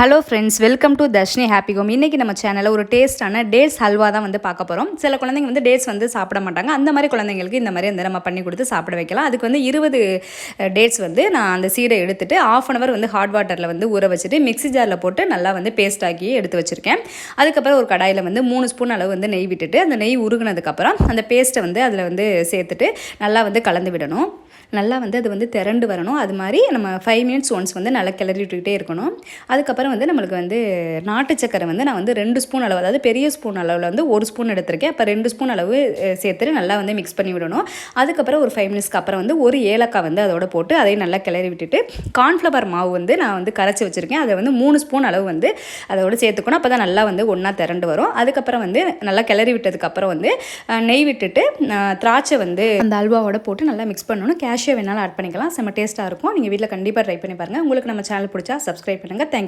Hello friends, welcome to Darshini happy home. இன்றைக்கி நம்ம சேனலில் ஒரு டேஸ்ட்டான டேட்ஸ் ஹல்வா தான் வந்து பார்க்க போகிறோம். சில குழந்தைங்க வந்து டேட்ஸ் வந்து சாப்பிட மாட்டாங்க. அந்த மாதிரி குழந்தைங்களுக்கு இந்த மாதிரி வந்து நம்ம பண்ணி கொடுத்து சாப்பிட வைக்கலாம். அதுக்கு வந்து 20 டேட்ஸ் வந்து நான் அந்த சீடை எடுத்துகிட்டு 1/2 அன் ஹவர் வந்து ஹாட் வாட்டரில் வந்து ஊற வச்சுட்டு மிக்ஸி ஜாரில் போட்டு நல்லா வந்து பேஸ்ட் ஆக்கி எடுத்து வச்சுருக்கேன். அதுக்கப்புறம் ஒரு கடாயில் வந்து 3 ஸ்பூன் அளவு வந்து நெய் விட்டுட்டு அந்த நெய் உருகுனதுக்கப்புறம் அந்த பேஸ்ட்டை வந்து அதில் வந்து சேர்த்துட்டு நல்லா வந்து கலந்து விடணும். நல்லா வந்து அது வந்து திரண்டு வரணும். அது மாதிரி நம்ம 5 மினிட்ஸ் ஒன்ஸ் வந்து நல்லா கிளறி விட்டுக்கிட்டே இருக்கணும். அதுக்கப்புறம் வந்து நம்மளுக்கு வந்து நாட்டு சக்கரை வந்து நான் வந்து 2 ஸ்பூன் அளவு, அதாவது பெரிய ஸ்பூன் அளவில் வந்து 1 ஸ்பூன் எடுத்திருக்கேன். அப்போ 2 ஸ்பூன் அளவு சேர்த்துட்டு நல்லா வந்து மிக்ஸ் பண்ணி விடணும். அதுக்கப்புறம் ஒரு 5 மினிட்ஸ்க்கு அப்புறம் வந்து ஒரு ஏலக்காய் வந்து அதோட போட்டு அதையும் நல்லா கிளறி விட்டுட்டு கார்ன்ஃப்ளவர் மாவு வந்து நான் வந்து கரைச்சி வச்சுருக்கேன். அதை வந்து 3 ஸ்பூன் அளவு வந்து அதோட சேர்த்துக்கணும். அப்போ தான் நல்லா வந்து ஒன்றா திரண்டு வரும். அதுக்கப்புறம் வந்து நல்லா கிளறி விட்டதுக்கப்புறம் வந்து நெய் விட்டுட்டு திராட்சை வந்து அந்த அல்வாவோட போட்டு நல்லா மிக்ஸ் பண்ணணும். கேஷ்யூ வேணாலும் ஆட் பண்ணிக்கலாம். செம்ம டேஸ்ட்டாக இருக்கும். நீங்கள் வீட்டில் கண்டிப்பாக ட்ரை பண்ணி பாருங்கள். உங்களுக்கு நம்ம சேனல் பிடிச்சா சப்ஸ்கிரைப் பண்ணுங்கள். தேங்க்யூ.